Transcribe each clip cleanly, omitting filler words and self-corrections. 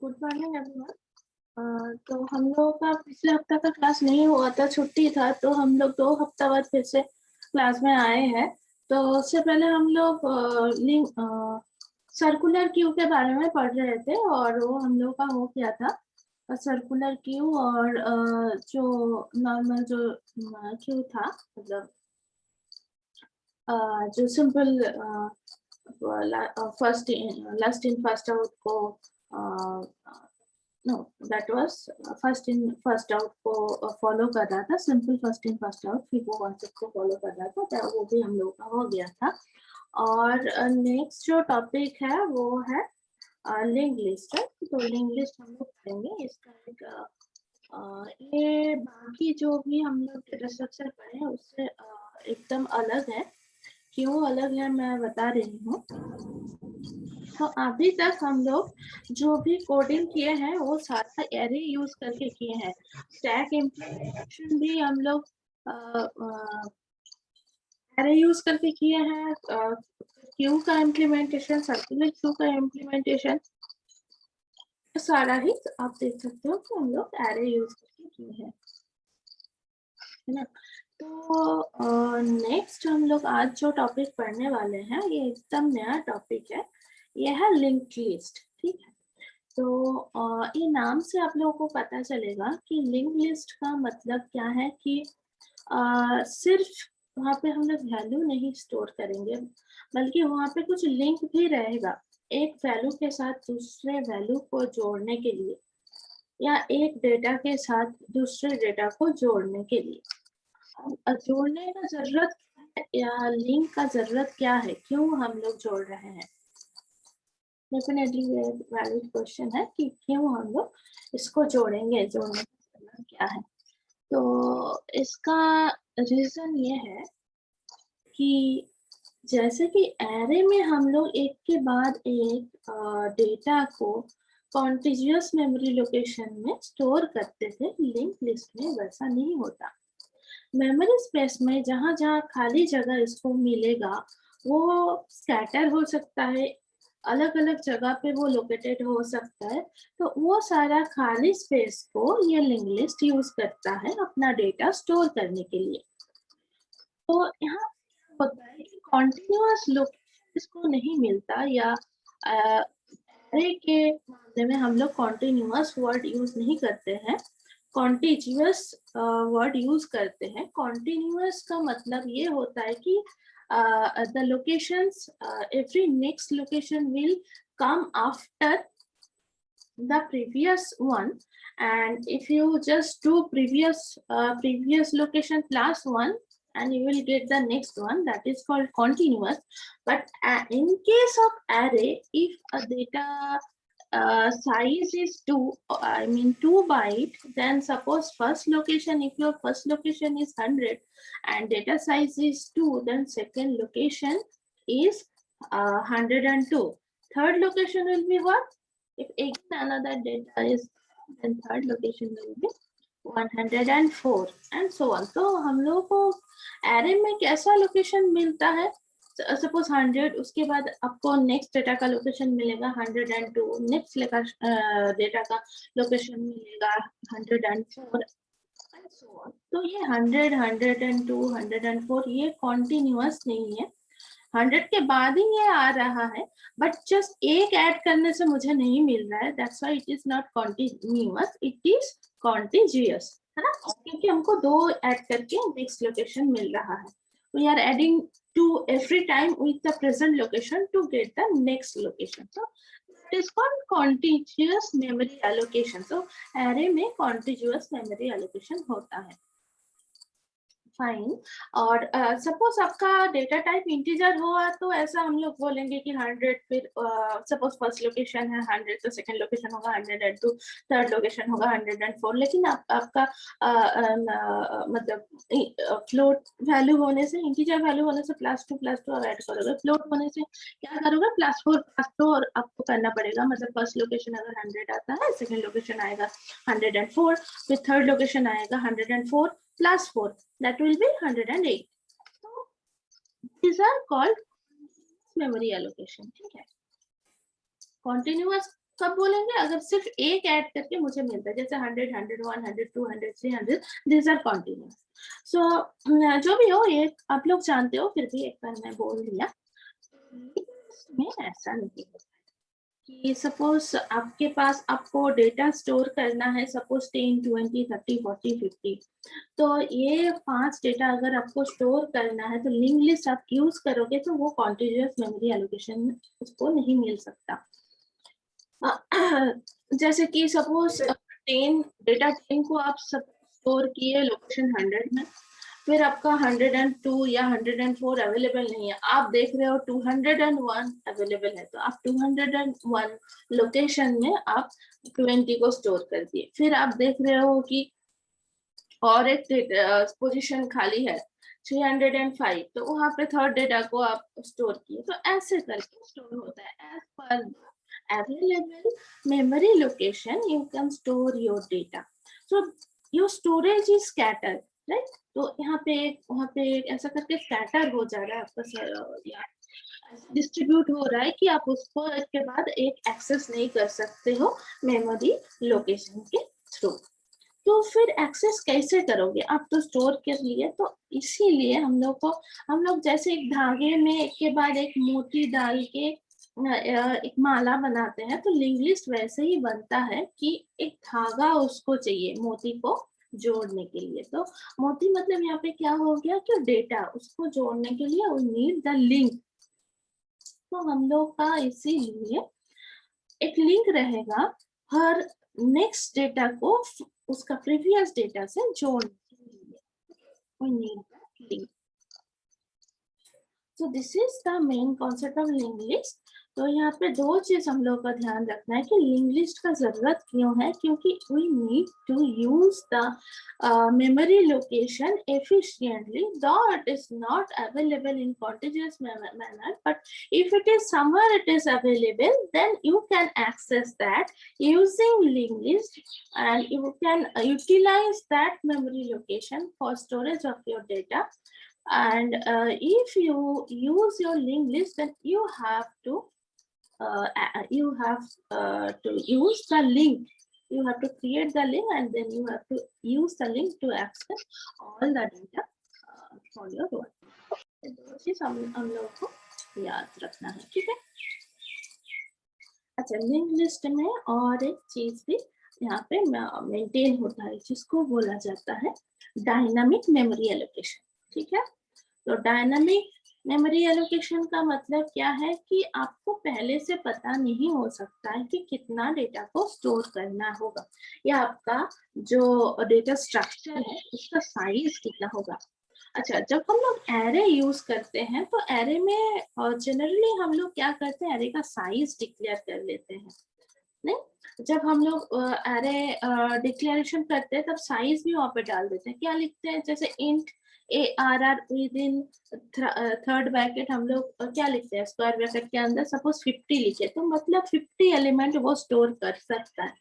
Good morning everyone. तो हम लोगों का पिछले हफ्ता का क्लास नहीं हुआ था, छुट्टी था, तो हम लोग 2 हफ्ता बाद फिर से क्लास में आए हैं। तो उससे पहले हम लोग सर्कुलर क्यू के बारे में पढ़ रहे थे और वो हम लोग का हो गया था। सर्कुलर क्यू और जो नॉर्मल जो क्यू था, मतलब जो simple first last in first out को no that was first in first out को फॉलो कर रहा था, simple first in first out FIFO concept को फॉलो कर रहा था, तो वो भी हम लोग का हो गया था। और नेक्स्ट जो टॉपिक है वो है लिंक लिस्ट। तो लिंक लिस्ट हम लोग पढ़ेंगे। इसका एक ये बाकी जो भी हम लोग डेटा स्ट्रक्चर पढ़े हैं उससे एकदम अलग है। क्यों अलग है मैं बता रही हूँ। तो अभी तक हम लोग जो भी कोडिंग किए हैं वो सारा एरे यूज करके किए हैं। स्टैक इम्प्लीमेंटेशन भी हम लोग एरे यूज करके किए हैं। क्यू का इम्प्लीमेंटेशन, सर्कुलर क्यू का इम्प्लीमेंटेशन, सारा ही आप देख सकते हो कि हम लोग एरे यूज करके किए हैं, है ना। तो नेक्स्ट हम लोग आज जो टॉपिक पढ़ने वाले हैं ये एकदम नया टॉपिक है, ये है लिंक लिस्ट। ठीक है, तो ये नाम से आप लोगों को पता चलेगा कि लिंक लिस्ट का मतलब क्या है कि सिर्फ वहाँ पे हम लोग वैल्यू नहीं स्टोर करेंगे, बल्कि वहाँ पे कुछ लिंक भी रहेगा एक वैल्यू के साथ दूसरे वैल्यू को जोड़ने के लिए, या एक डेटा के साथ दूसरे डेटा को जोड़ने के लिए। जोड़ने का जरूरत या लिंक का जरूरत क्या है, क्यों हम लोग जोड़ रहे हैं? डेफिनेटली वैलिड क्वेश्चन है कि क्यों हम लोग इसको जोड़ेंगे, जोड़ने का जरूरत क्या है। तो इसका रीजन ये है कि जैसे कि एरे में हम लोग एक के बाद एक डेटा को कॉन्टिन्यूअस मेमोरी लोकेशन में स्टोर करते थे, लिंक लिस्ट में वैसा नहीं होता। मेमोरी स्पेस में जहाँ जहाँ खाली जगह इसको मिलेगा वो स्कैटर हो सकता है, अलग अलग जगह पे वो लोकेटेड हो सकता है। तो वो सारा खाली स्पेस को ये लिंक लिस्ट यूज करता है अपना डेटा स्टोर करने के लिए। तो यहाँ होता है कि कॉन्टिन्यूअस लोकेशन इसको नहीं मिलता, या एरे के मामले में हम लोग कॉन्टिन्यूअस वर्ड यूज नहीं करते हैं, कॉन्टिजियस वर्ड यूज करते हैं। कॉन्टिन्यूअस का मतलब ये होता है कि the locations, every next location will come after the previous one, and if you just do previous location plus one and you will get the next one, that is called continuous. But in case of array, if a data size is 2 byte, then suppose first location, if your first location is 100 and data size is 2, then second location is 102. Third location will be what? If again another data is, then third location will be 104 and so on. तो हम लोगों को array में कैसा location मिलता है? Suppose 100, उसके बाद आपको नेक्स्ट डेटा का लोकेशन मिलेगा 102, नेक्स्ट डेटा का लोकेशन मिलेगा 104 and so on. तो ये 100, 102, 104 ये कॉन्टिन्यूअस नहीं है, 100 के बाद ही ये आ रहा है, बट जस्ट एक ऐड करने से मुझे नहीं मिल रहा है, that's why it is not continuous, it is contiguous, है ना, क्योंकि हमको 2 ऐड करके नेक्स्ट लोकेशन मिल रहा है। We are adding to every time with the present location to get the next location, so it is called contiguous memory allocation. तो array में कॉन्टिजियस मेमोरी एलोकेशन होता है। फाइन। और सपोज आपका डेटा टाइप इंटीजर हुआ तो ऐसा हम लोग बोलेंगे कि 100, फिर सपोज फर्स्ट लोकेशन है 100 तो सेकंड लोकेशन होगा 102, थर्ड लोकेशन होगा 104। लेकिन आपका मतलब फ्लोट वैल्यू होने से, इंटीजर वैल्यू होने से +2 ऐड करोगे, फ्लोट होने से क्या करोगे +4 आपको करना पड़ेगा। मतलब फर्स्ट लोकेशन अगर 100 आता है, सेकंड लोकेशन आएगा 104, फिर थर्ड लोकेशन आएगा 104 +4, that will be 108. So these are called memory allocation. ठीक है। continuous कब बोलेंगे? अगर सिर्फ एक ऐड करके मुझे मिलता है, जैसे 100, 101, 102, 103, 100, these are continuous. So जो भी हो ये आप लोग जानते हो, फिर भी एक बार मैं बोल दिया। में ऐसा नहीं होता कि सपोज आपके पास आपको डेटा स्टोर करना है, सपोज 10, 20, 30, 40, 50, तो ये 5 डेटा अगर आपको स्टोर करना है तो लिंक लिस्ट आप यूज करोगे तो वो कॉन्टिन्यूअस मेमोरी एलोकेशन उसको नहीं मिल सकता। जैसे कि सपोज 10 डेटा 10 को आप स्टोर किए लोकेशन 100 में, फिर आपका 102 या 104 अवेलेबल नहीं है, आप देख रहे हो 201 अवेलेबल है, तो आप 201 लोकेशन में आप 20 को स्टोर कर दिए। फिर आप देख रहे हो कि और एक पोजीशन खाली है 305, तो वहां पे थर्ड डेटा को आप स्टोर किए। तो ऐसे करके स्टोर होता है। As per available memory location you can store your data. So your storage is scatter, right? तो यहाँ पे वहां पे ऐसा करके स्कैटर हो जा रहा है आपका, डिस्ट्रीब्यूट हो रहा है कि आप उसको के बाद एक एक्सेस नहीं कर सकते हो मेमोरी लोकेशन के थ्रू। तो फिर एक्सेस कैसे करोगे? आप तो स्टोर कर लिए, तो इसीलिए हम लोग जैसे एक धागे में एक के बाद एक मोती डाल के एक माला बनाते हैं, तो लिंक लिस्ट वैसे ही बनता है कि एक धागा उसको चाहिए मोती को जोड़ने के लिए। तो मोती मतलब यहाँ पे क्या हो गया कि डेटा उसको जोड़ने के लिए वी नीड द लिंक। तो हम लोग का इसीलिए एक लिंक रहेगा हर नेक्स्ट डेटा को उसका प्रीवियस डेटा से जोड़ने के लिए। We need that link. So this is the main concept of linked list. तो यहाँ पे दो चीज हम लोग का ध्यान रखना है कि लिंक लिस्ट का जरूरत क्यों है, क्योंकि we need to use the memory location efficiently, though it is not available in contiguous manner, but if it is somewhere it is available, then you can access that using linked list, and you can utilize that memory location for storage of your data. And if you use your linked list, then you have to use the link. You have to create the link, and then you have to use the link to access all the data for your work. दो चीज हम लोग को याद रखना है, ठीक है? अच्छा, लिंक लिस्ट में और एक चीज भी यहाँ पे मेंटेन होता है, जिसको बोला जाता है डायनामिक मेमोरी एलोकेशन, ठीक है? तो डायनामिक मेमोरी एलोकेशन का मतलब क्या है कि आपको पहले से पता नहीं हो सकता है कि कितना डेटा को स्टोर करना होगा, या आपका जो डेटा स्ट्रक्चर है उसका साइज कितना होगा। अच्छा, जब हम लोग एरे यूज करते हैं तो एरे में जनरली हम लोग क्या करते हैं, एरे का साइज डिक्लेयर कर लेते हैं। नहीं, जब हम लोग एरे डिक्लेरेशन करते हैं तब साइज भी वहां पे डाल देते हैं। क्या लिखते हैं? जैसे int ARR with in third bracket हम लोग क्या लिखते हैं, स्क्वायर ब्रैकेट के अंदर सपोज 50 लिखे, तो मतलब 50 एलिमेंट वो स्टोर कर सकता है।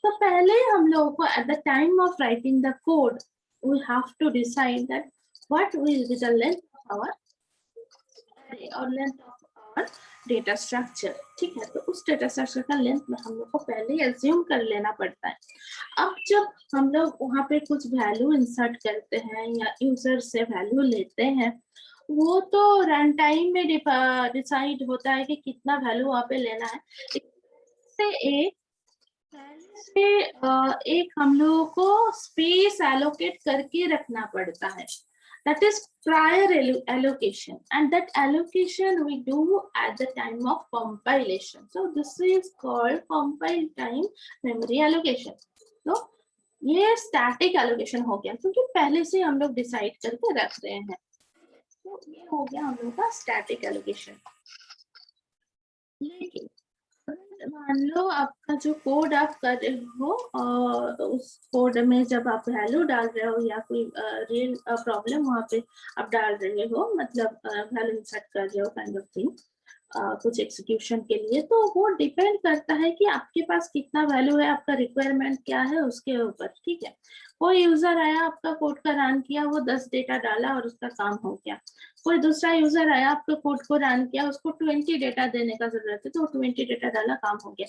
तो पहले हम लोगों को at the time of writing the code we have to decide that what will be the length of our array और length of our data structure, ठीक है? तो उस डेटा स्ट्रक्चर का लेंथ में हम लोग को पहले एज्यूम कर लेना पड़ता है। अब जब हम लोग वहां पे कुछ वैल्यू इंसर्ट करते हैं या यूजर से वैल्यू लेते हैं, वो तो रन टाइम में डिसाइड होता है कि कितना वैल्यू वहां पे लेना है। एक हम लोगों को स्पेस एलोकेट करके रखना पड़ता है, that is prior allocation, and that allocation we do at the time of compilation. So this is called compile time memory allocation. So ये स्टैटिक एलोकेशन हो गया क्योंकि पहले से हम लोग डिसाइड करके रख रहे हैं, तो ये हो गया हम लोग का स्टैटिक एलोकेशन। लेकिन मान लो आपका जो कोड आप कर रहे हो उस कोड में जब आप वैल्यू डाल रहे हो या कोई रियल प्रॉब्लम वहाँ पे आप डाल रहे हो, मतलब वैल्यू इंसर्ट कर रहे हो काइंड ऑफ थिंग कुछ एग्जीक्यूशन के लिए, तो वो डिपेंड करता है कि आपके पास कितना वैल्यू है, आपका रिक्वायरमेंट क्या है उसके ऊपर, ठीक है। कोई यूजर आया, आपका कोड का रन किया, वो 10 डेटा डाला और उसका काम हो गया। कोई दूसरा यूजर आया, आपके कोड को रन किया, उसको 20 डेटा देने का जरूरत है, तो 20 डेटा डाला, काम हो गया।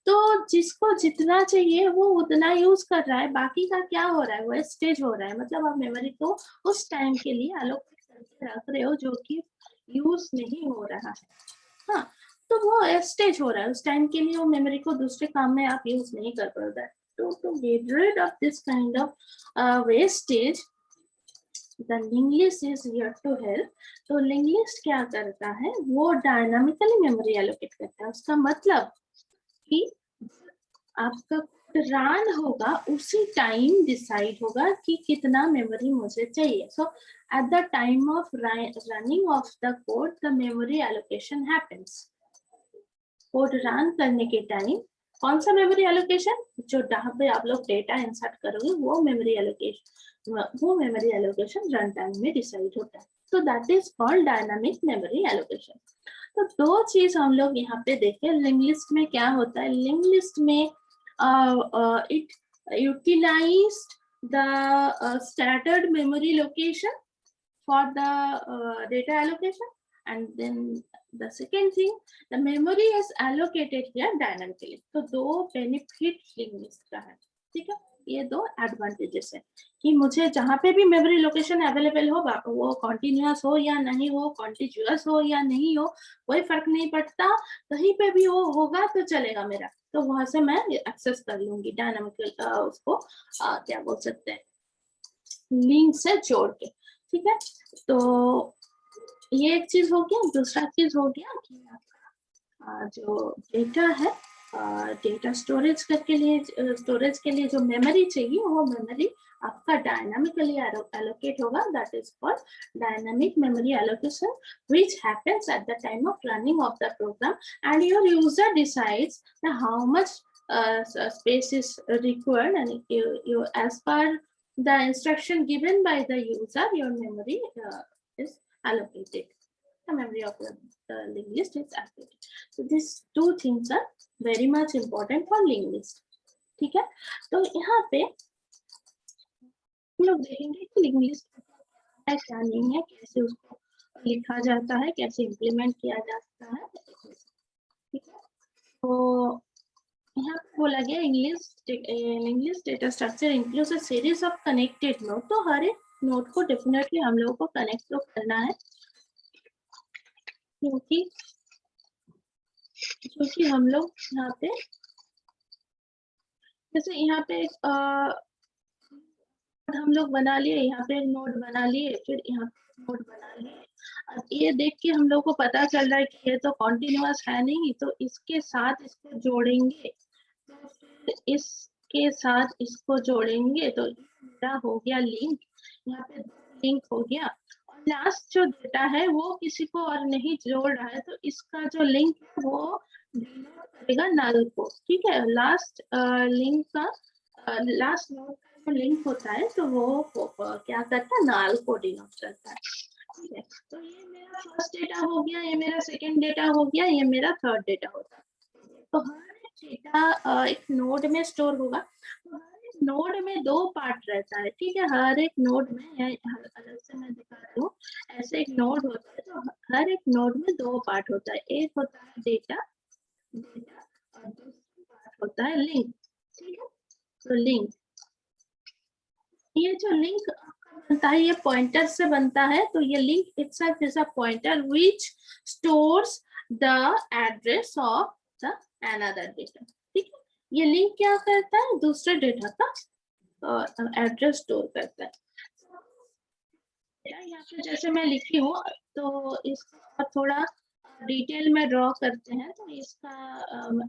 तो जिसको जितना चाहिए वो उतना यूज कर रहा है, बाकी का क्या हो रहा है, वो स्टेज हो रहा है, मतलब आप मेमोरी को उस टाइम के लिए एलोकेट करके रख रहे हो जो कि यूज नहीं हो रहा है। हाँ, तो वो स्टेज हो रहा है उस टाइम के लिए, वो मेमोरी को दूसरे काम में आप यूज नहीं कर पा रहे। तो gate rid of this kind of wastage, the linked list is here to help। तो लिंक लिस्ट क्या करता है, वो डायनामिकली मेमोरी एलोकेट करता है। उसका मतलब कि आपका रन होगा उसी टाइम डिसाइड होगा कि कितना मेमोरी मुझे चाहिए। So at the time of running of the code the memory allocation happens. Code run करने के टाइम कौन सा मेमोरी एलोकेशन, जो जहाँ पे आप लोग डेटा इंसर्ट करोगे वो मेमोरी एलोकेशन रन टाइम में डिसाइड होता है। तो that is called dynamic memory allocation. तो दो चीज हम लोग यहाँ पे देखें, लिंक लिस्ट में क्या होता है। लिंक लिस्ट में it utilised the scattered memory location for the data allocation, and then the second thing, the memory is allocated here dynamically। तो दो बेनिफिट लिंक लिस्ट का है, ठीक है। ये दो एडवांटेजेस है कि मुझे जहां पे भी मेमोरी लोकेशन अवेलेबल हो, वो कॉन्टिन्यूअस हो या नहीं हो, कॉन्टिजियस हो या नहीं हो, कोई फर्क नहीं पड़ता, कहीं पे भी वो होगा तो चलेगा मेरा, तो वहां से मैं एक्सेस कर लूंगी डायनामिकल उसको क्या बोल सकते हैं, लिंक से जोड़ के, ठीक है। तो ये एक चीज हो गया। दूसरा चीज हो गया कि जो डेटा है, डेटा स्टोरेज करके लिए, स्टोरेज के लिए जो मेमोरी चाहिए वो मेमोरी आपका डायनामिकली एलोकेट होगा। That is called dynamic memory allocation which happens at the time of running of the program, and your user decides how much space is required, and you as per the instruction given by the user, your memory is allocated, the memory of the linked list is allocated। So these two things are very much important for linked list, ठीक है। तो यहाँ पे हम लोग देखेंगे कि link list है क्या नहीं है, कैसे उसको लिखा जाता है, कैसे इम्प्लीमेंट किया जाता है, ठीक है। तो यहाँ पे बोला गया English data structure includes a series of connected node. तो हर एक नोड को डेफिनेटली हम लोगों को कनेक्ट तो करना है, क्योंकि हम लोग यहाँ पे, जैसे यहाँ पे हम लोग बना लिए, यहाँ पे नोड बना लिए, फिर यहाँ पे नोड बना लिए। अब ये देख के हम लोग को पता चल रहा है कि ये तो कॉन्टिन्यूअस है नहीं, तो इसके साथ इसको जोड़ेंगे, तो फिर इसके साथ इसको जोड़ेंगे, तो मेरा हो गया लिंक, यहाँ पे लिंक हो गया। और लास्ट जो डेटा है वो किसी को और नहीं जोड़ रहा है, तो इसका जो लिंक है वो डिनोट करेगा नल को, ठीक है। लास्ट लिंक का लास्ट नोड का जो लिंक होता है तो वो क्या करता है, नल को डिनोट करता है, ठीक है। तो ये मेरा फर्स्ट डेटा हो गया, ये मेरा सेकंड डेटा हो गया, ये मेरा थर्ड डेटा होता है। तो हर एक डेटा एक नोड में स्टोर होगा। तो हर एक नोड में दो पार्ट रहता है, ठीक है। हर एक नोड में अलग से मैं दिखा रही हूँ, ऐसे एक नोड होता है, तो हर एक नोड में दो पार्ट होता है, एक होता है डेटा और दूसरा पार्ट होता है लिंक, ठीक है। तो लिंक, ये जो लिंक बनता है ये पॉइंटर से बनता है, तो ये link itself is a pointer which stores the address of the another data, ठीक है। ये लिंक क्या करता है, दूसरे डेटा का एड्रेस स्टोर करता है। यहाँ पे जैसे मैं लिखी हूँ, तो इसका थोड़ा डिटेल में ड्रॉ करते हैं। तो इसका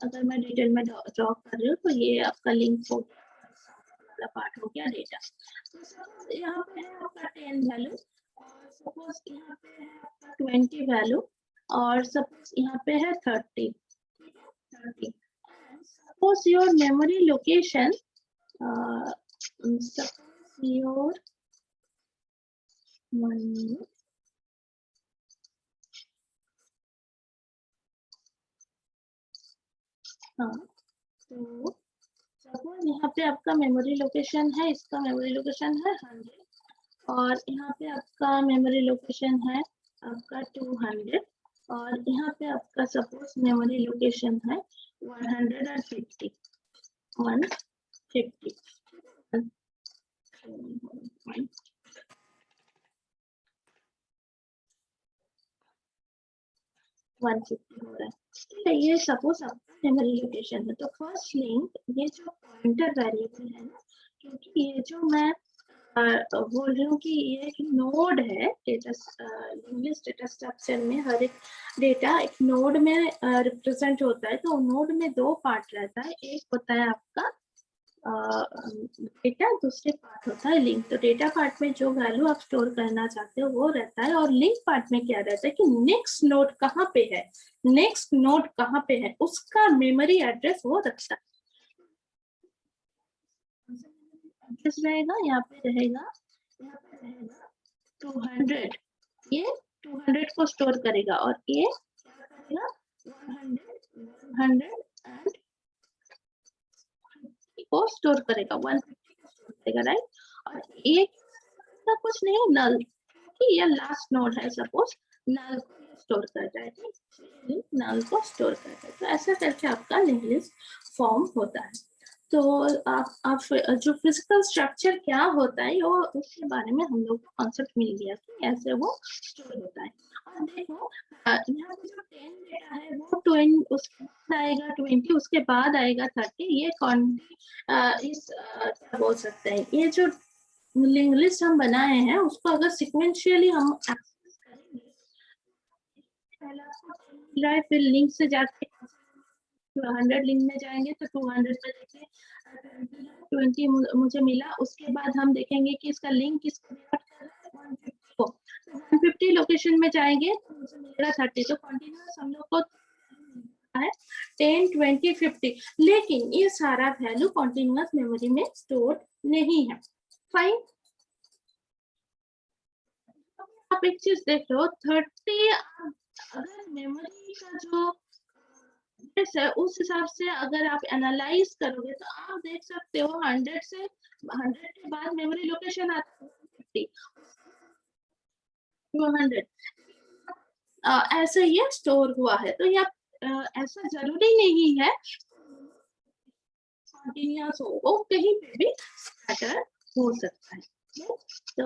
अगर मैं डिटेल में ड्रॉ कर रही हूँ, तो ये आपका लिंक हो वाला पार्ट हो गया डेटा। तो सपोज यहाँ पे है आपका 10 वैल्यू, और सपोज यहाँ पे है आपका 20 वैल्यू, और सपोज यहाँ पे है 30। Suppose your memory location, suppose your हाँ, तो सपोज यहाँ पे आपका मेमोरी लोकेशन है, इसका मेमोरी लोकेशन है 100, और यहाँ पे आपका मेमोरी लोकेशन है आपका 200, और यहाँ पे आपका सपोज मेमोरी लोकेशन है 150। 150 150 हो रहा है। ठीक है, ये सपोज आपका मेमोरी लोकेशन है। तो फर्स्ट लिंक, ये जो पॉइंटर वेरिएबल है ना, क्योंकि ये जो मैं बोल रही हूँ कि ये एक नोड है डेटा, लिंग्विस्टिक डेटा स्ट्रक्चर में हर एक डेटा एक नोड में रिप्रेजेंट होता है। तो नोड में दो पार्ट रहता है, एक होता है आपका डेटा, दूसरे पार्ट होता है लिंक। तो डेटा पार्ट में जो वैल्यू आप स्टोर करना चाहते हो वो रहता है, और लिंक पार्ट में क्या रहता है कि नेक्स्ट नोड कहाँ पे है, नेक्स्ट नोड कहाँ पे है उसका मेमोरी एड्रेस वो रखता है। एड्रेस रहेगा, यहाँ पे रहेगा 200, ये 200 को स्टोर करेगा, और ये क्या करेगा 100 एंड को स्टोर करेगा, 150 को स्टोर करेगा, राइट। और एक का कुछ नहीं, नल, कि ये लास्ट नोड है, सपोज नल को स्टोर कर रहा है, नल को स्टोर कर रहा है। तो ऐसा करके आपका लिंक लिस्ट फॉर्म होता है। तो आप जो फिजिकल स्ट्रक्चर क्या होता है वो उसके बारे में हम लोग को कॉन्सेप्ट मिल गया कि ऐसे वो स्टोर होता है। और देखो यहाँ पे जो 10 डेटा है वो 20 उसके बाद आएगा, 20 उसके बाद आएगा 30। ये क्या बोल सकते हैं, ये जो लिंक लिस्ट हम बनाए हैं उसको अगर सिक्वेंशियली हम एक्सेस करेंगे, पहला फिर लिंक से जाके 100 लिंक में जाएंगे तो 200 पे देखिए 20 मुझे मिला। उसके बाद हम देखेंगे कि इसका लिंक किसको कर रहा है 150 को, 150 लोकेशन में जाएंगे तो मुझे मिलेगा 30। तो कंटिन्यूअस हम लोग को है 10 20 50, लेकिन ये सारा वैल्यू कंटिन्यूअस मेमोरी में स्टोर नहीं है। फाइन, आप एक चीज देख लो 30, अगर मेमोरी का जो है उस हिसाब से अगर आप एनालाइज करोगे तो आप देख सकते हो 100 से 100 के बाद मेमोरी लोकेशन आता है 200, ऐसे ये स्टोर हुआ है। तो ये ऐसा जरूरी नहीं है कंटिन्यूअस हो, वो कहीं पे भी स्कैटर हो सकता है। तो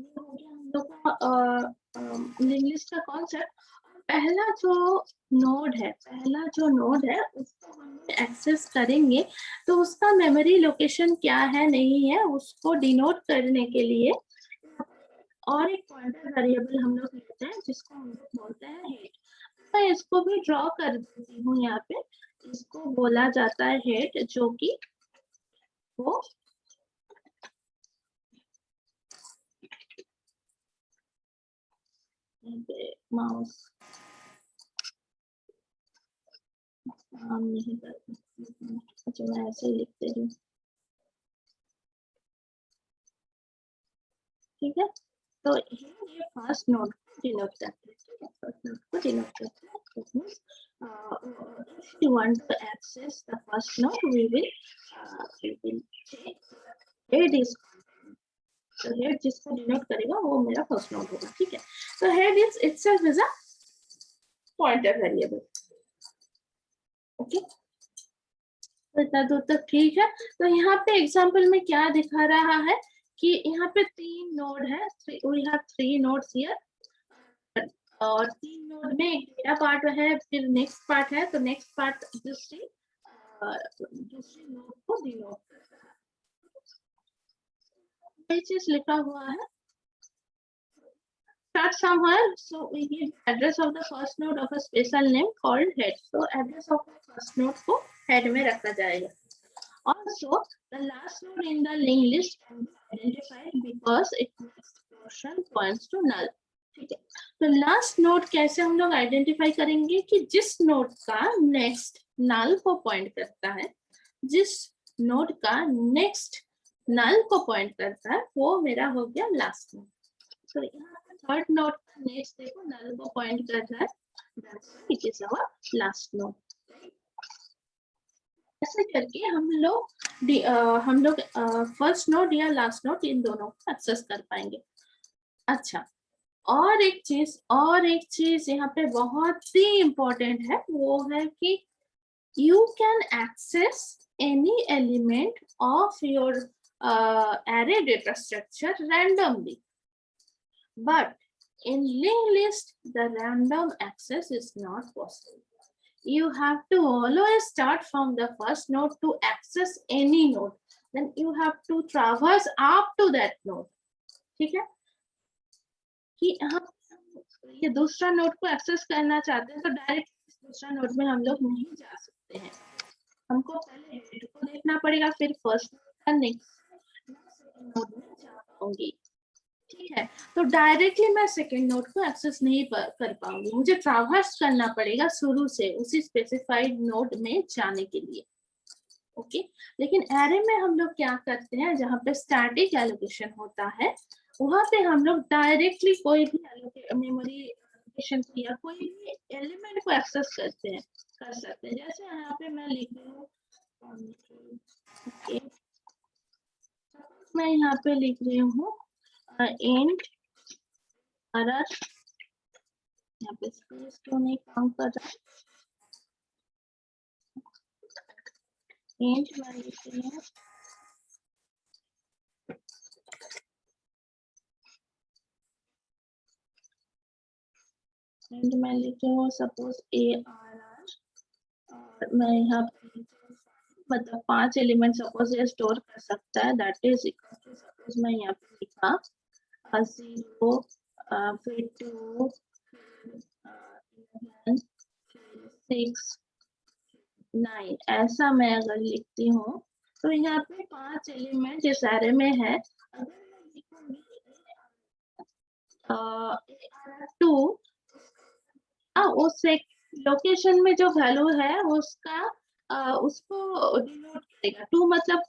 हम लोग का लिंक लिस्ट का कॉन्सेप्ट, पहला जो नोड है उसको हम एक्सेस करेंगे तो उसका मेमोरी लोकेशन क्या है नहीं है उसको डिनोट करने के लिए और एक पॉइंटर वेरिएबल हम लोग लेते हैं जिसको हम लोग बोलते हैं हेड। मैं इसको भी ड्रॉ कर देती हूँ यहाँ पे, इसको बोला जाता है हेड, जो कि वो माउस काम नहीं करता। अच्छा, मैं ऐसे ही लिख दे रही हूँ, ठीक है। तो ये फर्स्ट नोड डिनोट करते हैं, फर्स्ट नोड को डिनोट करते हैं। That means, if you want to access the first node, we will take head is, तो हेड जिसको डिनोट करेगा वो मेरा फर्स्ट नोड होगा, ठीक है। तो head is itself is a pointer variable, okay. तो इतना दूर तक ठीक है। तो यहाँ पे एग्जांपल में क्या दिखा रहा है कि यहाँ पे 3 नोड है, वी हैव 3 नोड्स हियर, और 3 नोड में एक डेटा पार्ट है, फिर नेक्स्ट पार्ट है। तो नेक्स्ट पार्ट दूसरी नोड को डिनोट करता है, ये चीज लिखा हुआ है। Start somewhere, so we give address of the first node of a special name called head. So address of the first node को head में रखा जाएगा। Also, the last node in the linked list can be identified because its next portion points to null. ठीक है, तो last node कैसे हम लोग आइडेंटिफाई करेंगे कि जिस नोड का नेक्स्ट नल को पॉइंट करता है, जिस नोड का नेक्स्ट नल को पॉइंट करता है वो मेरा हो गया लास्ट नोड. तो यहाँ पर थर्ड नोड का नेक्स्ट देखो नल को पॉइंट कर रहा है, that's it is our last node. ऐसे करके हम लोग फर्स्ट नोड या लास्ट नोड इन दोनों को एक्सेस कर पाएंगे. अच्छा, और एक चीज यहाँ पे बहुत ही इम्पोर्टेंट है, वो है कि you can access any element of your array data structure randomly, but in linked list the random access is not possible. You have to always start from the first node to access any node, then you have to traverse up to that node. ठीक है, कि हम ये दूसरा node को access करना चाहते हैं तो डायरेक्ट दूसरा नोड में हम लोग नहीं जा सकते हैं, हमको पहले हेड को देखना पड़ेगा, फिर फर्स्ट नोड नेक्स्ट नोड में जा पाऊंगी. ठीक है, तो डायरेक्टली मैं सेकंड नोड को एक्सेस नहीं कर पाऊंगी, मुझे ट्रैवर्स करना पड़ेगा शुरू से उसी स्पेसिफाइड नोड में जाने के लिए. ओके, लेकिन एरे में हम लोग क्या करते हैं, जहाँ पे स्टैटिक एलोकेशन होता है वहां पे हम लोग डायरेक्टली कोई भी मेमोरी एलोकेशन या कोई भी एलिमेंट को एक्सेस कर सकते हैं. जैसे यहाँ पे मैं लिख रही हूँ, मैं यहाँ पे लिख रही हूँ इंट एरर, यहाँ पे स्पेस क्यों नहीं काम कर रहा, इंट मैं लिख रही हूँ एंड मैं लिख रही हूँ सपोज ARR, और मैं यहाँ पे मतलब 5 एलिमेंट सपोज ये स्टोर कर सकता है, that is equal to suppose मैं यहाँ पे लिखा 0 फिर 2 11 6 9, ऐसा मैं अगर लिखती हूँ तो यहाँ पे 5 एलिमेंट इस एरे में है. अगर मैं लिखूंगी 2 उस लोकेशन में जो वैल्यू है उसका उसको डिनोट करेगा. 2 मतलब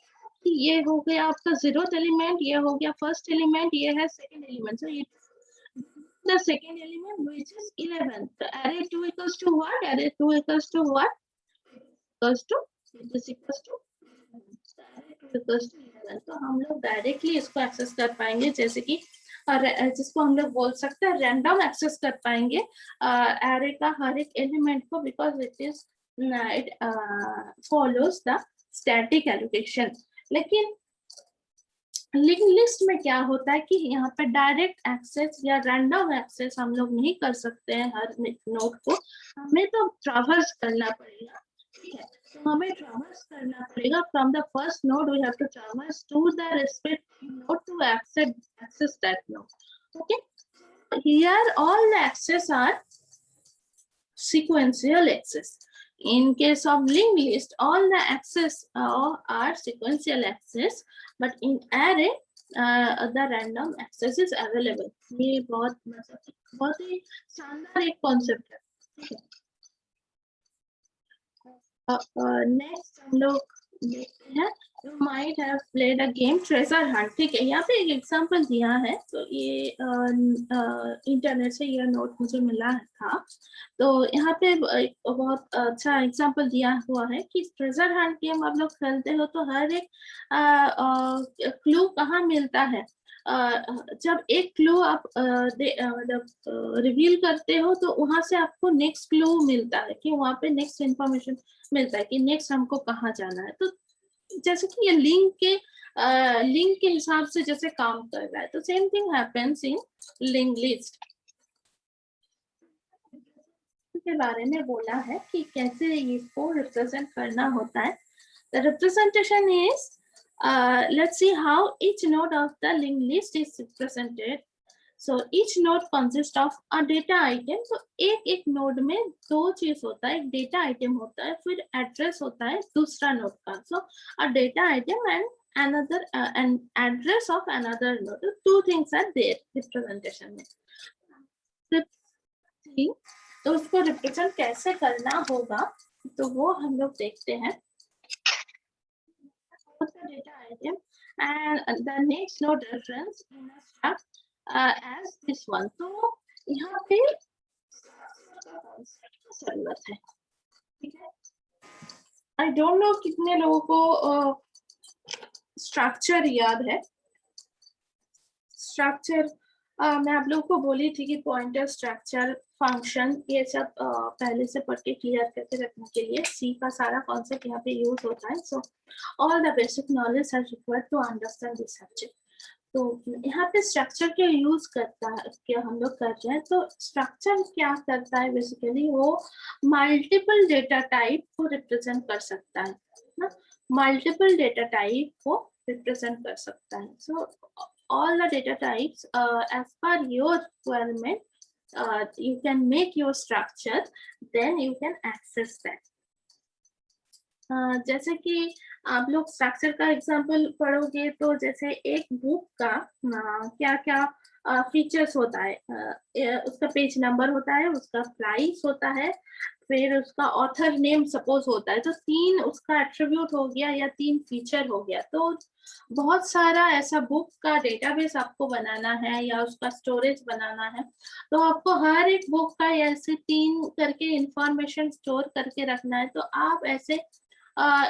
ये हो गया आपका 0th एलिमेंट, ये हो गया फर्स्ट एलिमेंट, ये है सेकंड एलिमेंट, सो ये the second element which is 11. So array 2 equals to what? Array 2 equals to what? Equals to, it is equals to array 2 equals to 11. तो हम लोग डायरेक्टली इसको एक्सेस कर पाएंगे, जैसे कि जिसको हम लोग बोल सकते हैं रैंडम एक्सेस कर पाएंगे एरे का हर एक एलिमेंट को, because it follows the static allocation. लेकिन लिंक लिस्ट में क्या होता है कि यहाँ पे डायरेक्ट एक्सेस या रैंडम एक्सेस हम लोग नहीं कर सकते हैं हर नोड को, हमें तो ट्रैवर्स करना पड़ेगा. ठीक है, तो हमें ट्रैवर्स करना पड़ेगा from the first node, we have to traverse to the respective node to access that node. Okay, here all the access are sequential access. In case of linked list, all the access are sequential access, but in array the random access is available. ये बहुत ही शानदार एक concept है. Next हम लोग देखते हैं, you might have played a game treasure hunt. ठीक है, यहाँ पे एक एग्जांपल दिया है, तो ये इंटरनेट से यह नोट मुझे मिला था, तो यहाँ पे बहुत अच्छा एग्जांपल दिया हुआ है कि ट्रेजर हंट गेम आप लोग खेलते हो तो हर एक क्लू कहाँ मिलता है. जब एक क्लू आप मतलब रिवील करते हो तो वहां से आपको नेक्स्ट क्लू मिलता है कि वहां पे नेक्स्ट इंफॉर्मेशन मिलता है कि नेक्स्ट हमको कहाँ जाना है. तो जैसे कि ये लिंक के हिसाब से जैसे काम कर रहा है, तो same thing happens in link list. के बारे में बोला है कि कैसे इसको रिप्रेजेंट करना होता है. The representation is let's see how each node of the linked list is represented. So each node consist of a data item. तो एक एक नोड में दो चीज होता है, एक डेटा आइटम होता है, फिर एड्रेस होता है दूसरा नोड का। So a data item and another an address of another node. Two things are there representation में। तो उसको रिप्रेजेंट कैसे करना होगा तो वो हम लोग देखते हैं। Data item and the next node reference in a struct as this one। तो यहाँ पे जरूरत है, ठीक है। आई डोंट नो कितने लोगों को स्ट्रक्चर याद है। स्ट्रक्चर मैं आप लोगों को बोली थी कि पॉइंटर, स्ट्रक्चर, फंक्शन, ये सब पहले से पढ़ के क्लियर करके रखने के लिए सी का सारा कॉन्सेप्ट यहाँ पे यूज होता है। So all the basic knowledge are required to understand this subject. तो यहाँ पे स्ट्रक्चर के यूज करता है, क्या हम लोग कर रहे हैं। तो स्ट्रक्चर क्या करता है बेसिकली, वो मल्टीपल डेटा टाइप को रिप्रेजेंट कर सकता है ना, मल्टीपल डेटा टाइप को रिप्रेजेंट कर सकता है। सो all the data types as per your requirement, you can make your structure, then you can access that। जैसे कि आप लोग स्ट्रक्चर का एग्जांपल पढ़ोगे तो जैसे एक बुक का क्या क्या फीचर्स होता है, उसका पेज नंबर होता है, उसका प्राइस होता है, फिर उसका ऑथर नेम सपोज होता है। तो तीन उसका एट्रीब्यूट हो गया या तीन फीचर हो गया। तो बहुत सारा ऐसा बुक का डेटाबेस आपको बनाना है या उसका स्टोरेज बनाना है, तो आपको हर एक बुक का ऐसे तीन करके इंफॉर्मेशन स्टोर करके रखना है। तो आप ऐसे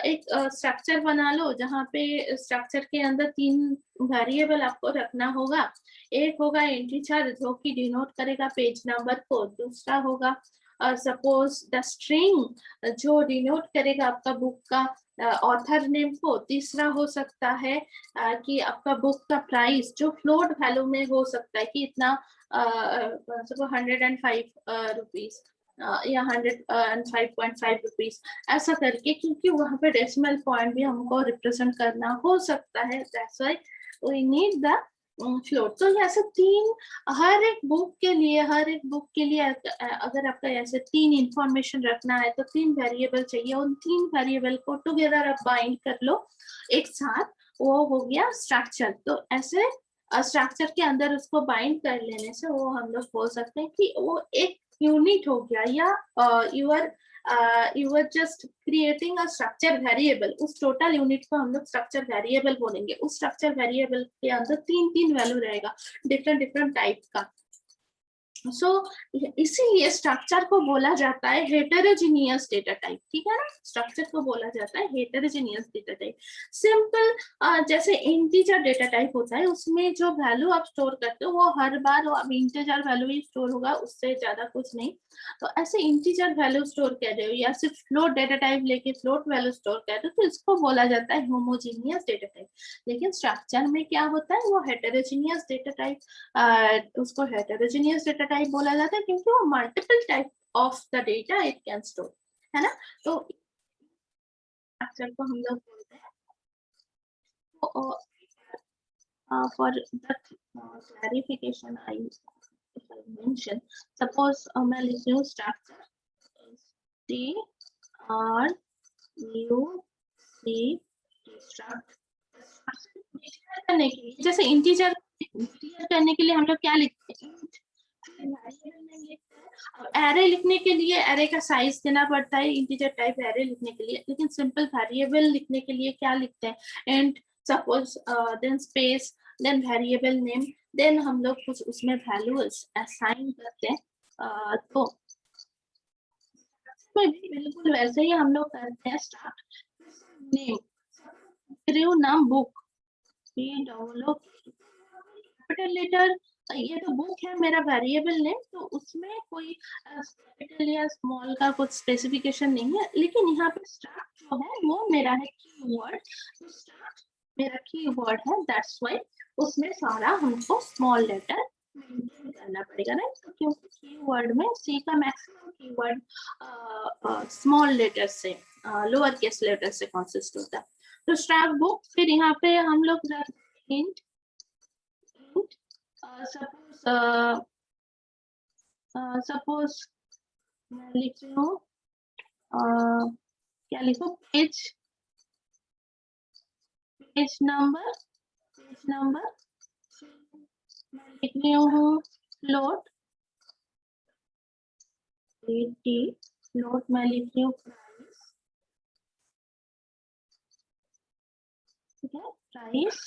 एक स्ट्रक्चर बना लो जहाँ पे स्ट्रक्चर के अंदर तीन वेरिएबल आपको रखना होगा। एक होगा इंटीजर जो कि डिनोट करेगा पेज नंबर को, दूसरा होगा सपोज द स्ट्रिंग जो डिनोट करेगा आपका बुक का ऑथर नेम को, तीसरा हो सकता है कि आपका बुक का प्राइस जो फ्लोट वैल्यू में हो सकता है कि इतना 105 रुपीज या 105.5 रुपीज ऐसा करके, क्योंकि वहां पे डेसिमल पॉइंट भी हमको रिप्रेजेंट करना हो सकता है। That's why we need the float. तो ऐसे तीन हर एक बुक के लिए अगर आपका ऐसे तीन इंफॉर्मेशन रखना है तो तीन वेरिएबल चाहिए। उन तीन वेरिएबल को टुगेदर आप बाइंड कर लो एक साथ, वो हो गया स्ट्रक्चर। तो ऐसे स्ट्रक्चर के अंदर उसको बाइंड कर लेने से वो हम लोग बोल सकते हैं कि वो एक यूनिट हो गया, या you are just creating a structure variable। उस टोटल यूनिट को हम लोग स्ट्रक्चर वेरिएबल बोलेंगे। उस स्ट्रक्चर वेरिएबल के अंदर तीन तीन वैल्यू रहेगा डिफरेंट डिफरेंट टाइप का। सो इसीलिए स्ट्रक्चर को बोला जाता है हेटेरोजेनियस डेटा टाइप, ठीक है ना। स्ट्रक्चर को बोला जाता है हेटेरोजेनियस डेटा टाइप। सिंपल जैसे इंटीजर डेटा टाइप होता है, उसमें जो वैल्यू आप स्टोर करते हो वो हर बार अब इंटीजर वैल्यू ही स्टोर होगा, उससे ज्यादा कुछ नहीं। तो ऐसे इंटीजर वैल्यू स्टोर कर रहे हो या सिर्फ फ्लोट डेटा टाइप लेके फ्लोट वैल्यू स्टोर कर रहे हो, तो इसको बोला जाता है होमोजीनियस डेटा टाइप। लेकिन स्ट्रक्चर में क्या होता है, वो हेटेरोजेनियस डेटा टाइप, उसको हेटेरोजेनियस डेटा टाइप बोला जाता है क्योंकि वो multiple type of the data it can store, है ना। तो स्ट्रक्चर को हम लोग बोलते हैं। For the clarification I mention, suppose मैं लिख रही हूँ स्ट्रक्चर करने के लिए, जैसे इंटीजर करने के लिए हम लोग क्या लिखते हैं, एरे लिखने के लिए एरे का साइज देना पड़ता है इंटीजर टाइप एरे लिखने के लिए। लेकिन सिंपल वेरिएबल लिखने के लिए क्या लिखते हैं, and suppose then space then variable name, then हम लोग कुछ उसमें वैल्यूज असाइन करते हैं। तो बिल्कुल वैसे ही हम लोग करते हैं। स्टार्ट नेम नाम बुक, कैपिटल लेटर, ये तो बुक है मेरा वेरिएबल नेम, तो उसमें कोई कैपिटल या स्मॉल का कुछ स्पेसिफिकेशन नहीं है। लेकिन यहाँ पे स्टार्ट जो है वो मेरा है कीवर्ड, तो स्टार्ट मेरा कीवर्ड है, दैट्स व्हाई उसमें सारा हमको स्मॉल लेटर करना पड़ेगा ना, क्योंकि कीवर्ड में सी का मैक्सिमम कीवर्ड स्मॉल लेटर से लोअर केस लेटर से कंसिस्ट होता है। तो स्टार्ट बुक, फिर यहाँ पे हम लोग सपोज मैं लिख रही हूँ, क्या लिखो, पेज नंबर मैं लिख रही हूँ फ्लोट, फ्लोट मैं लिख रही हूँ प्राइस, ठीक है, प्राइस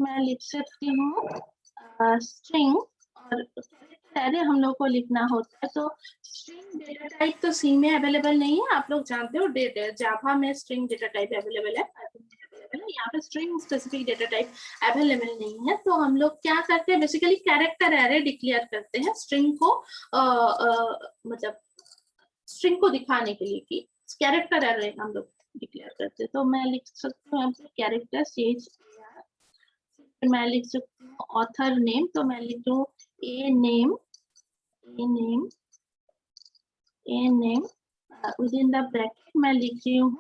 मैं लिख सकती हूँ स्ट्रिंग, और अरे हम लोग को लिखना होता है तो स्ट्रिंग डेटा टाइप तो सी में अवेलेबल नहीं है, आप लोग जानते हो जावा में स्ट्रिंग डेटा टाइप अवेलेबल है, यहाँ पे string specific data type available नहीं है। तो हम लोग क्या करते हैं, बेसिकली कैरेक्टर एरे डिक्लेयर करते हैं स्ट्रिंग को, मतलब स्ट्रिंग को दिखाने के लिए कि कैरेक्टर एरे हम लोग डिक्लेयर करते हैं। तो मैं लिख सकती हूँ यहाँ पे कैरेक्टर चेंज, मैं लिख सकती हूँ ऑथर नेम, तो मैं लिख दूँ a name within the bracket मैं लिख रही हूँ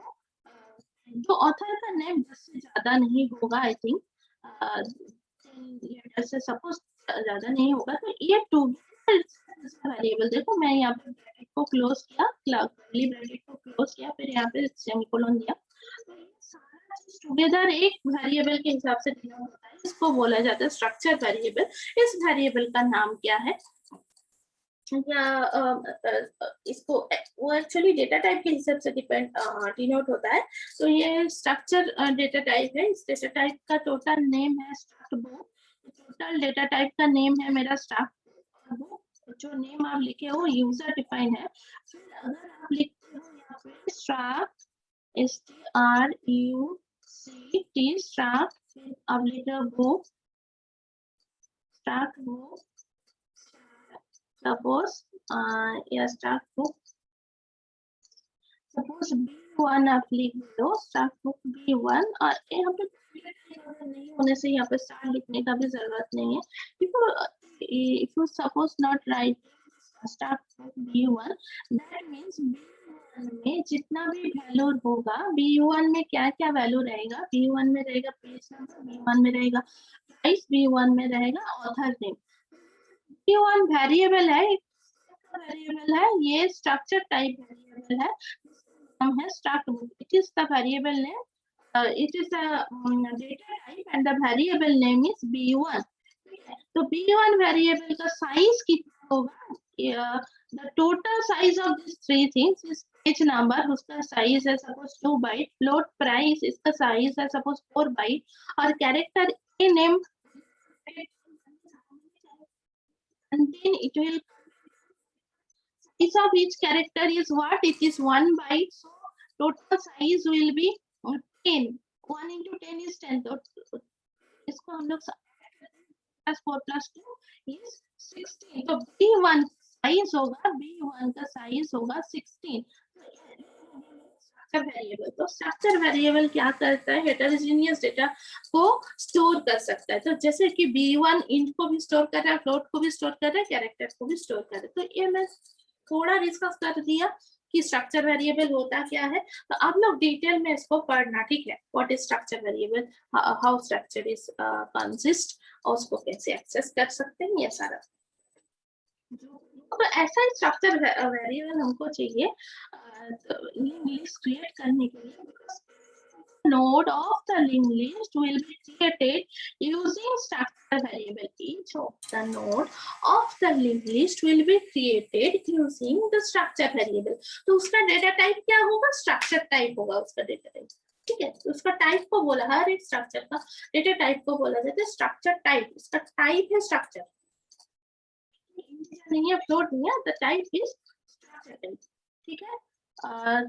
जो ऑथर का नेम 10 से ज्यादा नहीं होगा, आई थिंक ऐसे सपोज ज्यादा नहीं होगा, तो ये टू वेरिएबल, देखो मैं यहाँ पे ब्रैकेट को क्लोज किया, कर्ली ब्रैकेट को क्लोज किया, फिर यहाँ पे सेमीकोलन दिया, तो ये सारा चीज टुगेदर एक वेरिएबल के हिसाब से दिया होता है, इसको बोला जाता है स्ट्रक्चर वेरिएबल। इस वेरिएबल का नाम क्या है, या इसको वो एक्चुअली डेटा टाइप के हिसाब से डिनोट होता है। तो ये स्ट्रक्चर डेटा टाइप है, इस डेटा टाइप का टोटल नेम है struct book, total data type का नेम है मेरा स्ट्रक्ट बुक, जो नेम आप लिखे हो यूजर डिफाइन है। फिर अगर आप लिखते हो यहाँ पे स्ट्रक्ट STRUCT स्ट्रक्ट, फिर आप लिख रहे हो book, struct book, suppose start book, suppose B1 आप लिख दो, start book B1, और यहाँ पे नहीं होने से यहाँ पे start लिखने का भी जरूरत नहीं है। If you suppose not write start book B1, that means B1 में जितना भी वैल्यू होगा, B1 में क्या क्या वैल्यू रहेगा, B1 में रहेगा पेज नंबर, B1 में रहेगा प्राइस, B1 में रहेगा ऑथर नेम। B1 वेरिएबल है, वेरिएबल है, ये स्ट्रक्चर टाइप वेरिएबल है, नाम है struct book, it is the variable name, it is a data type and the variable name is B1। तो B1 वेरिएबल का साइज कितना होगा, the total size of these three things is page number, उसका size है suppose 2 bite, float price इसका size है suppose 4 bite, और character a name, and then it will size of each character is what, it is 1 byte, so total size will be 10, 1 into 10 is 10, तो इसको हम लोग +4 + 2 is 16, तो B1 size होगा, B1 का साइज होगा 16। वेरिएबल, तो स्ट्रक्चर वेरिएबल क्या करता है, हेटेरोजेनियस डेटा को स्टोर कर सकता है, तो जैसे कि B1 इंट को भी स्टोर कर रहा है, फ्लोट को भी स्टोर कर रहा है, कैरेक्टर को भी स्टोर कर रहा है। तो ये मैं थोड़ा डिस्कस कर दिया कि स्ट्रक्चर वेरिएबल होता क्या है, तो आप लोग डिटेल में इसको पढ़ना, ठीक है, what is structure variable, how structure is consist, और उसको कैसे एक्सेस कर सकते हैं, ये सारा। तो ऐसा ही स्ट्रक्चर वेरिएबल हमको चाहिए लिंक लिस्ट क्रिएट करने के लिए, node of the linked list will be created using structure variable. Each of the node of the linked list will be created using the structure variable. तो उसका data type क्या होगा, structure type होगा उसका data type, ठीक है। तो उसका टाइप को बोला, हर एक स्ट्रक्चर का डेटा टाइप को बोला जाता है स्ट्रक्चर टाइप, इसका टाइप है स्ट्रक्चर, नहीं है फ्लोट नहीं है, the type is structure type, ठीक है।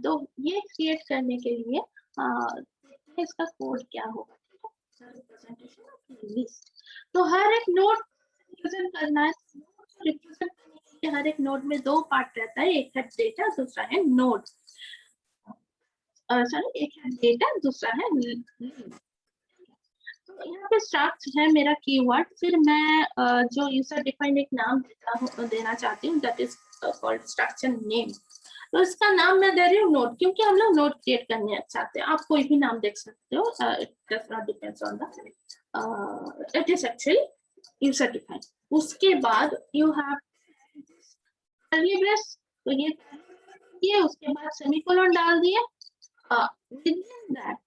तो ये क्रिएट करने के लिए इसका कोड क्या होगा, रिप्रेजेंटेशन ऑफ लिस्ट। तो हर एक नोड रिप्रेजेंट करना है, रिप्रेजेंट करने के लिए हर एक नोड में दो पार्ट रहता है, एक है डेटा, दूसरा है नोड, सॉरी एक है डेटा, दूसरा है लिंक। तो यहाँ पे स्ट्रक्ट है मेरा कीवर्ड, फिर मैं जो यूजर डिफाइंड एक नाम देना चाहती हूँ, that is called structure name. तो इसका नाम मैं दे रही हूँ नोड, क्योंकि हम लोग नोड क्रिएट करने चाहते हैं, आप कोई भी नाम देख सकते हो, it does not depends on the, it is actually insert define. उसके बाद you have curly brace, तो ये उसके बाद सेमीकोलन डाल दिए. Within that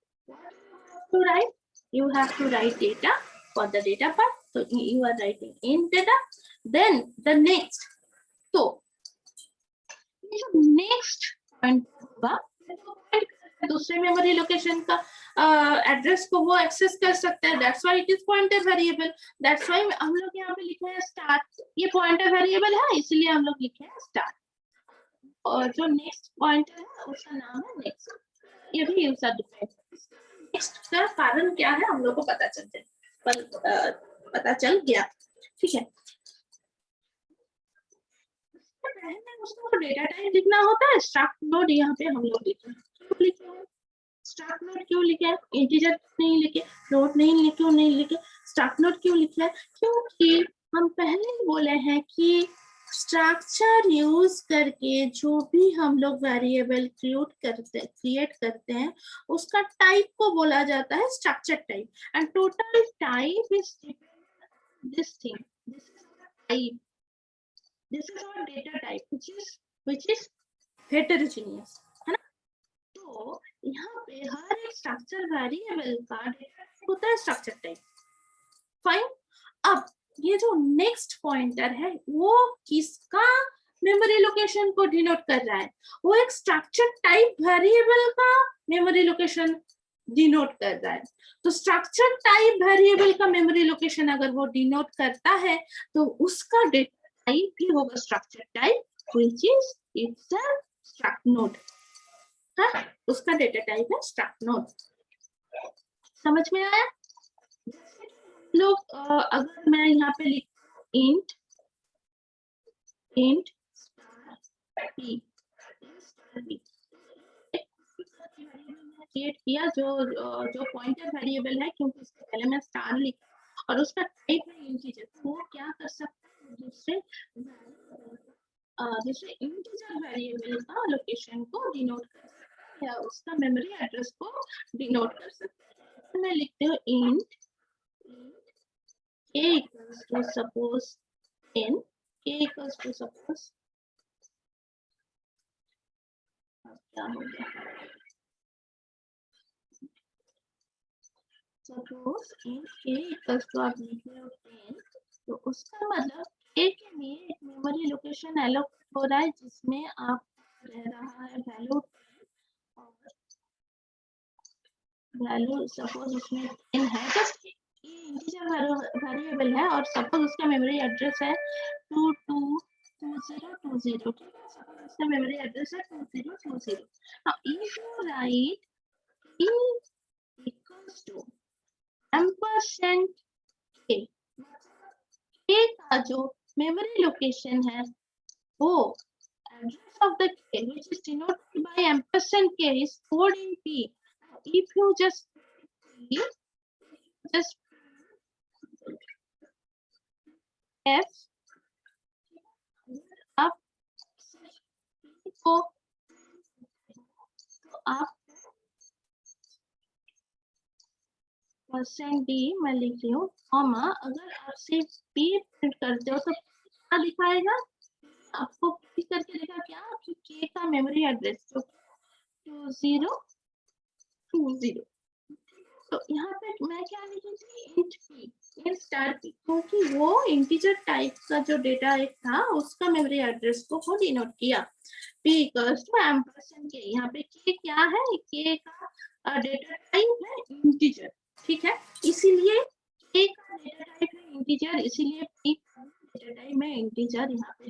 to write, you have to write data for the data part. So you are writing in data. Then the next, तो next point होगा दूसरे मेमोरी लोकेशन का एड्रेस को वो एक्सेस कर सकता है. That's why it is pointer variable. That's why हम लोग यहाँ पे लिखे हैं स्टार्ट. ये पॉइंटर वेरिएबल है इसलिए हम लोग लिखे हैं स्टार्ट. और जो नेक्स्ट पॉइंटर है उसका नाम है नेक्स्ट. ये भी यूजर डिफाइंड. नेक्स्ट का कारण क्या है हम लोग को पता चल गया. ठीक है. उसको डेटा टाइप लिखना होता है. स्ट्रक्ट नोड यहाँ पे हम लोग लिखे हैं. स्ट्रक्ट नोड क्यों लिखे हैं? इंटीजर नहीं लिखे, फ्लोट नहीं लिखे, स्ट्रक्ट नोड क्यों लिखे हैं? क्योंकि हम पहले ही बोले हैं कि स्ट्रक्चर यूज करके जो भी हम लोग वेरिएबल क्रिएट करते हैं उसका टाइप को बोला जाता है structure type. And total type is this thing. This is type. This is our data type which is heterogeneous, है ना. तो यहाँ पे हर एक स्ट्रक्चर वेरिएबल का डेटा होता है स्ट्रक्चर टाइप. फाइन. अब ये जो नेक्स्ट पॉइंटर है वो किसका मेमोरी लोकेशन को डिनोट कर रहा है? वो एक स्ट्रक्चर टाइप वेरिएबल का मेमोरी लोकेशन डिनोट कर रहा है. तो स्ट्रक्चर टाइप वेरिएबल का मेमोरी लोकेशन अगर वो डिनोट करता है तो उसका डेटा टाइप भी होगा structure type which is itself struct node. हाँ, उसका डेटा टाइप है स्ट्रक्ट नोड. समझ में आया? लोग अगर मैं यहाँ पे लिख int क्रिएट किया जो पॉइंटर वेरिएबल है क्योंकि इसके पहले मैं स्टार लिखा और उसका टाइप है इंटीजर. वो क्या कर सकता है? दूसरे इंटीजर वेरिएबल का लोकेशन को डिनोट कर सकते हैं या उसका मेमोरी एड्रेस को डिनोट कर सकते हैं. तो मैं लिखती हूँ int k equals to suppose n. k equals to suppose क्या हो गया? suppose int k equals to आप लिख रहे हो 10. तो उसका मतलब a के लिए एक मेमोरी लोकेशन एलोकेट हो रहा है जिसमें आप रह रहा है वैल्यू और वैल्यू सपोज उसमें 10 है. तो इंटीजर वेरिएबल है और सपोज उसका मेमोरी एड्रेस है 222020. सपोज उसका मेमोरी एड्रेस है 2020. Now if you right e equals to ampersand k, k का जो मेमोरी लोकेशन है वो address of the k which is denoted by ampersand k is stored in p. If you just f आप को तो आप %d मैं लिख रही हूँ कॉमा. अगर आप सिर्फ p प्रिंट करते हो तो क्या दिखाएगा? आपको प्रिंट करके देखा क्या कि k का मेमोरी एड्रेस जो 2020. तो यहाँ पे मैं क्या लिखी थी? int p, int star p, क्योंकि वो इंटीजर टाइप का जो डेटा एक था उसका मेमोरी एड्रेस को डिनोट किया. p equals to ampersand k. यहाँ पे k क्या है? k का डेटा टाइप है इंटीजर. ठीक है, इसीलिए k का डेटा टाइप है इंटीजर, इसीलिए p डेटा टाइप में इंटीजर यहाँ पे